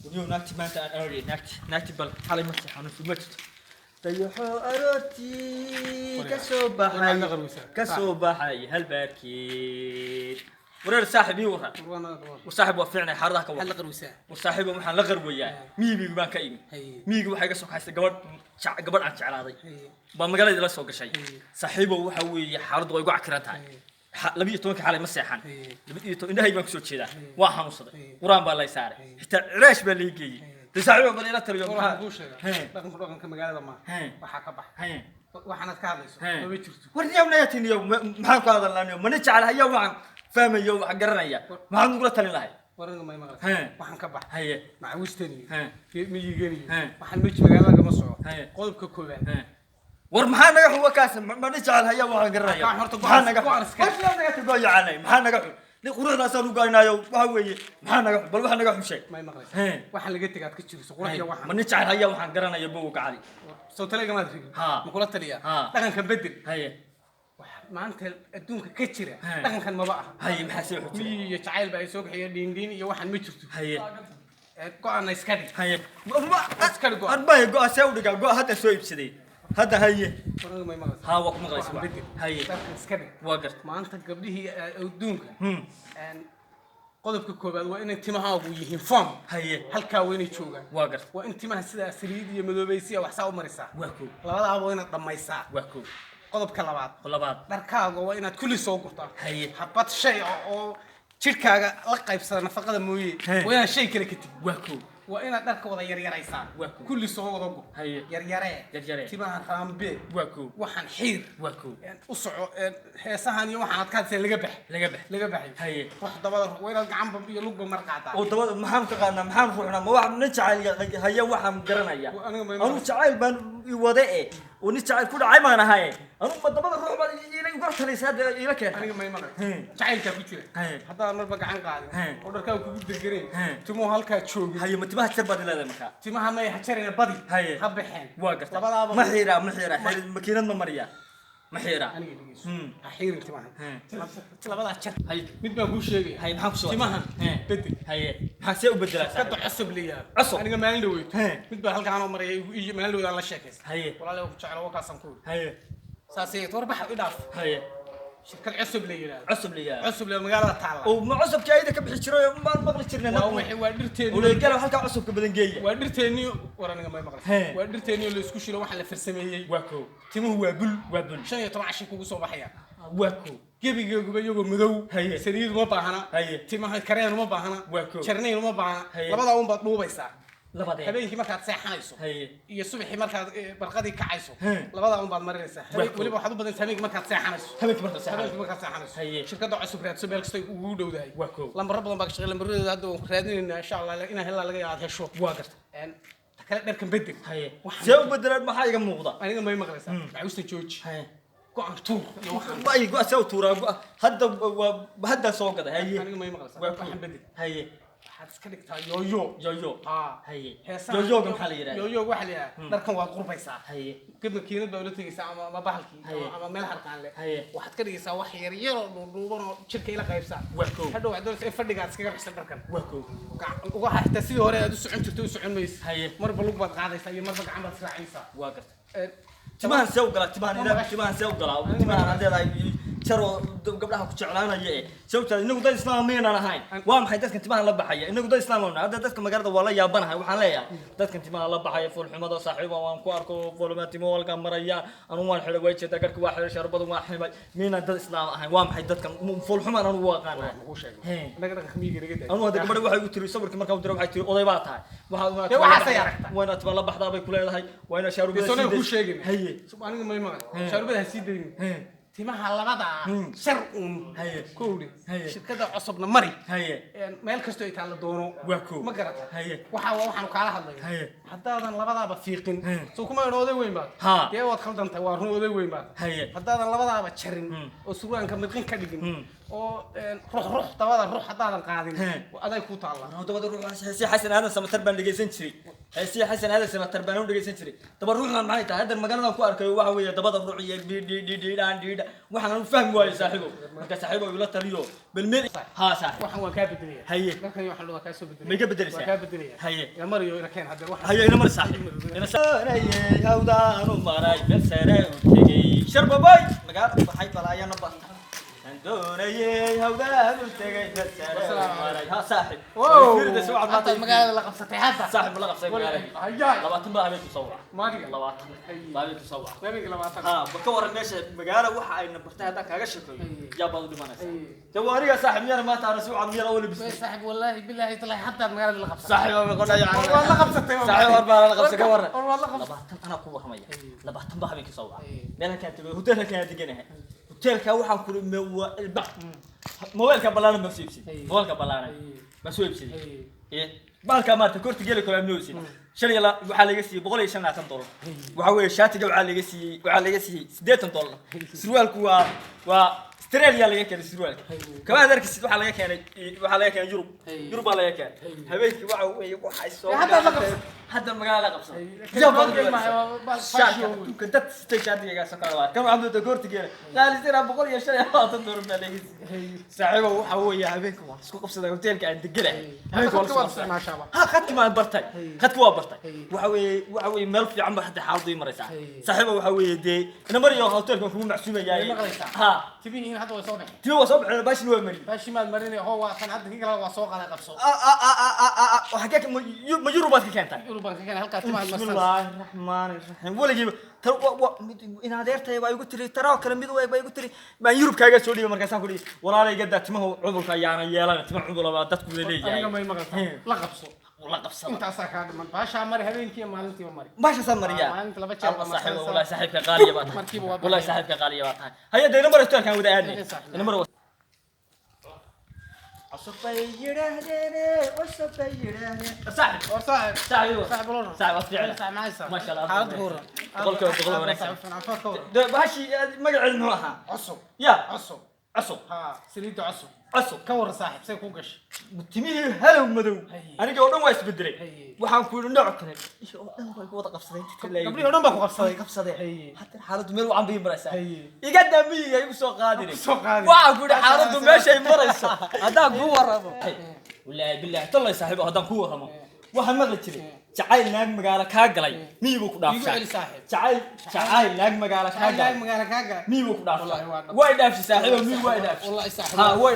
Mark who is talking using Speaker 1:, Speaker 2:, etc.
Speaker 1: واليوم ناكتي ما انت اوري ناكتي بل حالي مسح انا في مجد طيحو اروتي كسوبحي هالباركي ورر صاحبي ورا وصاحب وفعنا حرضها كوا
Speaker 2: حلق الوساء
Speaker 1: وصاحبه waxaan la qarwaya miyiga baan ka imi miyiga waxa iga soo kaxaystay gabadh aan jeclaaday ba magaalada la soo gashay saaxiibo waxa weeye xaaladu way ugu cakiran tahay 12 xalay ma seexan 12 indhahay baan ku soo jeedaa waa xanuunsaday quraan baa la saaray xitaa ciraash baa la geeyay saaxiibo baan ila taliyo
Speaker 2: dhaqanka magaalada ma waxa ka bax waxaanad ka hadlayso ma jirto
Speaker 1: warniyowna yatiniyo maxaan ku hadalnaaniyo mana jecel hayaa waxaan fahmayo wax garanaya maxaan ugu talin lahay
Speaker 2: waranga ma maqal waxaan ka bax
Speaker 1: haye
Speaker 2: macawistani miyigani waxaan meeji magaalada kama soco qodobka koobaad
Speaker 1: war maxaa naga xuwa kaas mana jecel hayaa waxaan garanaya maxaa naga xuwa yacanay maxaa naga xuwa quruxdaas aan u gaynaayo waxa weeye maxaa naga bal waxa naga xushay
Speaker 2: ma maqal waxaan laga tagaad ka jirso quruxda waxaan
Speaker 1: mana jecel hayaa waxaan garanaya bow gacali
Speaker 2: soo talaga ma tiri ma kula taliya dhaqanka bedel
Speaker 1: haye
Speaker 2: maanta adduunka ka jira dhaqankan maba aha
Speaker 1: haye maxaa soo xujay
Speaker 2: iyo jacayl baa soo gaxiyo dhiin iyo waxaan ma jirto
Speaker 1: haye
Speaker 2: go'aan iska dhig
Speaker 1: haye iska dhig arbay go'a soo dhiga go'a hadda soo iibsaday hadda haye
Speaker 2: waranga ma maqal
Speaker 1: ها وقت مغلس
Speaker 2: haye iska dhig
Speaker 1: وقرت
Speaker 2: maanta gabdhihii adduunka qodobka koobaad waa inay timahaagu yihiin form
Speaker 1: haye
Speaker 2: halkaa waa inay joogaan
Speaker 1: وقرت
Speaker 2: waa in timaha sida saliid iyo madoobaysiya wax saa u marisaa
Speaker 1: واكو
Speaker 2: labadaaba waa inaad dhamaysaa
Speaker 1: واكو
Speaker 2: qodobka labaad
Speaker 1: labaad
Speaker 2: dharkaaga waa inaad kulli soo gurtaa
Speaker 1: haye
Speaker 2: habad shay oo jidhkaaga la qaybsada nafaqada mooyee waa inaad shay kale ka tigi
Speaker 1: واكو
Speaker 2: waa inaad dharka wada yaryaraysaa kulli soo wada gur yaryaree timaha raambe
Speaker 1: واكو
Speaker 2: waxaan xiir
Speaker 1: واكو
Speaker 2: u soco heesahan iyo waxaan ka hadlay laga baxay
Speaker 1: haye
Speaker 2: wax dabada waa inaad gacanba iyo lugba marqaataa
Speaker 1: oo dabada maxaan ka qaadnaa maxaan ruuxnaa ma wax na jacayl haye waxaan garanaya anu jacayl baan wada oo ni jacayl ku dhacay maan ahay anu ma dabada ruux baan inay uga talaysaa ila keen
Speaker 2: aniga ma maqal jacaylka ku jira hadaa marba gacan qaadin oo dharkaaga kugu deganeen timo halka joogin
Speaker 1: haye ma timaha jar baad leedahay marka
Speaker 2: timaha ma hajarina badi ha baxeen
Speaker 1: waa gartay ma xiira makiinad ma mariya ما حيرة
Speaker 2: حيرة تمام لبضع شر هاي مد ما بوش شيء
Speaker 1: هاي محاك سوا
Speaker 2: تمام بدل
Speaker 1: هاي محاك سوا بدل
Speaker 2: كده عصب لي
Speaker 1: عصب
Speaker 2: أنا ما لويت مد بهالك أنا مرة يجي ما لويت على شكل
Speaker 1: هاي
Speaker 2: ولا لو شعر وقع سنكون
Speaker 1: هاي
Speaker 2: ساسية توربح إضاف
Speaker 1: هاي
Speaker 2: شكل عصب لي
Speaker 1: عصب لي
Speaker 2: مقالة تعالى
Speaker 1: وما عصب كايدة كبح شروي ما مغلي شرنا
Speaker 2: نوم وادرتني
Speaker 1: ولا قالوا هلك عصب كبدن جاي
Speaker 2: وادرتني ورانا ما مغلي وادرتني اللي اسكو شيلو واحد لفرسميي
Speaker 1: واكو
Speaker 2: تيمو وابل
Speaker 1: شيء
Speaker 2: طبعا عشان كوكو صوب حياه
Speaker 1: واكو
Speaker 2: جيبي يوغو مدو
Speaker 1: هي
Speaker 2: سرير ما باهنا
Speaker 1: هي
Speaker 2: تيمها كرين ما باهنا
Speaker 1: واكو
Speaker 2: شرنين ما باهنا لبدا اون باد دوبيسا
Speaker 1: labadee
Speaker 2: habeenkii markaad seexanayso
Speaker 1: haye
Speaker 2: iyo subaxii markaad barqadii kacayso labada un baad marinaysaa waliba waxaad u badan habeenkii markaad seexanayso
Speaker 1: habeenkii markaad
Speaker 2: seexanayso
Speaker 1: haye
Speaker 2: shirkadda cusub raadso meel kasta ugu dhowdahay
Speaker 1: واكو
Speaker 2: lambar badan baa ka shaqeeya lambarada hadda waan raadinayna insha Allah inaan helaa laga yaabo hesho
Speaker 1: waa garta
Speaker 2: kala dharkan bedel
Speaker 1: haye see u bedelaan maxaa iga muuqda
Speaker 2: aniga ma maqlaysaa macawista jooji
Speaker 1: haye
Speaker 2: go'an tuur
Speaker 1: ma ay go'a soo tuuraa hadda soo gada haye
Speaker 2: aniga ma maqlaysaa waxaan bedel
Speaker 1: haye
Speaker 2: waxaad iska dhigtaa yooyo
Speaker 1: haye
Speaker 2: heesaha
Speaker 1: yooyo maxaa la yiraahdaa
Speaker 2: yooyo waxa la yiraahdaa dharkan waad qurbaysaa
Speaker 1: haye
Speaker 2: kadib makiinad baa la tagaysaa ama bahalkii ama meel harqaan leh waxaad ka dhigaysaa wax yar yar oo dhuuban oo jirka ila qaybsaa hadhow waxaad doonaysaa in fadhigaad iskaga bixsan dharkan uga haysta sidii hore aad u socon jirtay u socon maysa marba lug baad qaadaysaa iyo marba gacan baad israacinaysaa
Speaker 1: waa garta timahan see u galaa timahan see u galaa timahan haddeed ay jaro gabdhaha ku jeclaanaya sababta inagu dad islaam meenan ahayn waa maxay dadkan timahan la baxaya inagu dad islaam oo hadda dadka magaalada waa la yaabanahay waxaan leeyahay dadkan timahan la baxaya fool xumada saaxiibo waan ku arko foolma timo walka maraya anu waan xidhay way jeeda garka waa xidhay sharbadu waa ximay meenan dad islaam ahayn waa maxay dadkan fool xumaan anu waaqaanay
Speaker 2: anaga dadka miyiga laga day
Speaker 1: anu hadda gabadha waxay u tiri sawirkii markaa u diray waxay tiri oday baa tahay waana timaha la baxdaa bay ku leedahay waana shaarubada
Speaker 2: ku sheegin
Speaker 1: haye
Speaker 2: aniga ma maqan shaarubada sii deyn timaha labada shar kowri shirkada cusubna mari meel kasto ay taala doono ma garata waxaan kala hadlayo hadaadan labadaaba fiiqin soo kuma oday weyn baad dee waad khaldantahay waa run oday weyn baad hadaadan labadaaba jarin oo surwaanka midqin ka dhigin oo ruux dabada ruux hadaadan qaadin aday ku taala
Speaker 1: dabada ruux si xasan aadan samatar baan dhageysan jiray هسي حسن هذا سنة تربنا ودقي سنتري طب روحنا معي هذا المجال كو أركي واحد ويا دبض الروح دي وإحنا نفهم وايد صاحبه مركز صاحبه يقول تريو بالملي ها صاحب
Speaker 2: waxaan waa ka bedelaya
Speaker 1: هي
Speaker 2: markan waxaan loo ka soo bedelay
Speaker 1: ما يقبل درس
Speaker 2: waa ka bedelaya
Speaker 1: هي
Speaker 2: ya mariyo ina keen hadda waxaan
Speaker 1: هي أنا مر صاحب أنا سنة هودا أنا مراي بسرة وتجي شرب باي مجال بحي بلا يا نبض دوني هودا وتجي بسرة مراي ها صاحب
Speaker 2: hadda magaalada la qabsatay hadda
Speaker 1: صاحب الله قصير مراي
Speaker 2: hayaa
Speaker 1: لبعتن بقى بيت تصور
Speaker 2: maadiga
Speaker 1: لبعتن بقى بيت تصور
Speaker 2: habeenkii 20
Speaker 1: ها بكور الناس مقالة waxa ay nabartay hadda kaaga sheekoy jabal dhimanaysa tawariga saaxib yar ma taana soo cad yar oo labis
Speaker 2: saaxib wallahi billahi talay hadda magaalada la qabsatay
Speaker 1: saaxib ma qona yaa
Speaker 2: waa la qabsatay
Speaker 1: saaxib war baa la qabsay ka war
Speaker 2: waa la qabsatay
Speaker 1: labatan ana ku warmaya labatan baa habeenkii soo wacay meel kan tagay hotelka kan deganahay hotelka waxaan ku ilba mobilka balana ma siibsi mobilka balana ma soo iibsi baalka maanta korti geli kala noosin shalay la waxa laga siiyay $150 waxa weeye shaatiga waxa laga siiyay $80 surwaalku waa Australia laga keenay surwaalka kama darkisid waxa laga keenay Yurub baa laga keenay habeenkii waxa weeye waxa soo hadda magaalada qabsan shaatiga dad shaatiga ka kala kama abdo korti geli qaalisina $150 baa laga siiyay saaxiibo waxa weeye habeenkii waa isku qabsaday hotelka aan deganahay habeenkii waa
Speaker 2: ma sha Allah
Speaker 1: ها خدت ما برتاي خدت وا برتاي وحوي مال في عمر حتى حاضي مريسا صاحبه وحوي دي انا مريو هوتيلكم كم معسومه جاي ها
Speaker 2: تبيين hadda way soo baxay
Speaker 1: تيو صبح باش نو مري
Speaker 2: باش ما marin oo waa kan hadda kala waa soo qala qabso
Speaker 1: وحكاك مجروبات كانت
Speaker 2: Yuruban kan halkaas timaad
Speaker 1: بسم الله الرحمن الرحيم ولا جيب in adeertay way igu tiri taraw kala mid way igu tiri ma yurub kaaga soo dhiibay markaas aan ku dhigi walaalay gada timaha cudurka ayaana yeelan timaha cudurka dadku leeyahay
Speaker 2: aniga may maqaltaa la qabso
Speaker 1: la qabsada
Speaker 2: intaas ka dhiman baasha mari habeenkii maalintii mari
Speaker 1: baasha samariya
Speaker 2: maalinta laba jeer
Speaker 1: الله صاحبه والله صاحبك غاليه بات
Speaker 2: markiiba waa
Speaker 1: والله صاحبك غاليه بات هيا دي نمر استور كان ودا ادني نمر عصبي يرهدني وصبي يرهدني صاحب
Speaker 2: صاحب
Speaker 1: صاحب
Speaker 2: صاحب لونه
Speaker 1: صاحب فعلا
Speaker 2: صاحب معي صاحب
Speaker 1: ما شاء الله
Speaker 2: حالد كوره
Speaker 1: تقول ونكسب
Speaker 2: صاحب
Speaker 1: باشي مقعد نوعها
Speaker 2: عصب
Speaker 1: يا
Speaker 2: عصب
Speaker 1: عصب
Speaker 2: ها سريد عصب
Speaker 1: عصب
Speaker 2: كور صاحب سي كو قش
Speaker 1: تميه هلو مدو انا جو دون وايس بدري waxaan ku nooc kale isha oo dhan way wada qabsadeen
Speaker 2: gabdhii oo dhan baa ku qabsaday
Speaker 1: hatta xaaladu meel wacan bay maraysaa iga dambiga igu soo qaadinay
Speaker 2: soo qaadin
Speaker 1: waxa ku xaaladu meeshay marayso hadaa ku waramo wallahi billahi tallay saaxiibo hadaan ku waramo waxaan maqli jiray jacayl naag magaala ka galay miyigu ku dhaafay jacayl naag magaala ka galay
Speaker 2: magaala ka galay
Speaker 1: miyigu ku dhaafay way dhaafay saaxiibo miyigu way dhaafay
Speaker 2: wallahi saaxiibo